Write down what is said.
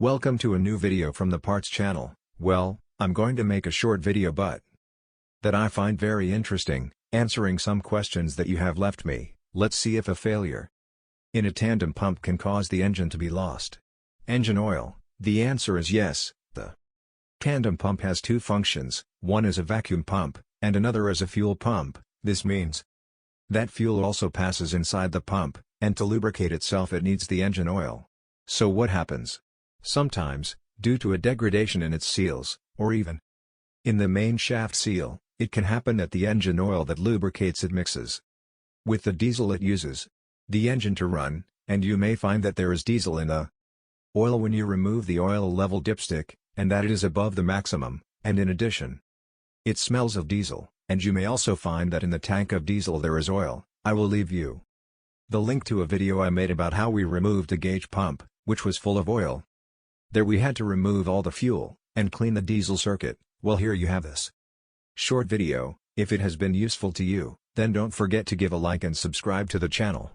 Welcome to a new video from the Parts channel. Well, I'm going to make a short video but that I find very interesting, answering some questions that you have left me. Let's see if a failure in a tandem pump can cause the engine to be lost. Engine oil, the answer is yes. The tandem pump has two functions, one is a vacuum pump, and another is a fuel pump. This means that fuel also passes inside the pump, and to lubricate itself it needs the engine oil. So what happens? Sometimes, due to a degradation in its seals, or even in the main shaft seal, it can happen that the engine oil that lubricates it mixes with the diesel it uses the engine to run, and you may find that there is diesel in the oil when you remove the oil level dipstick, and that it is above the maximum, and in addition, it smells of diesel, and you may also find that in the tank of diesel there is oil. I will leave you the link to a video I made about how we removed a gauge pump, which was full of oil. There we had to remove all the fuel, and clean the diesel circuit. Well, here you have this short video. If it has been useful to you, then don't forget to give a like and subscribe to the channel.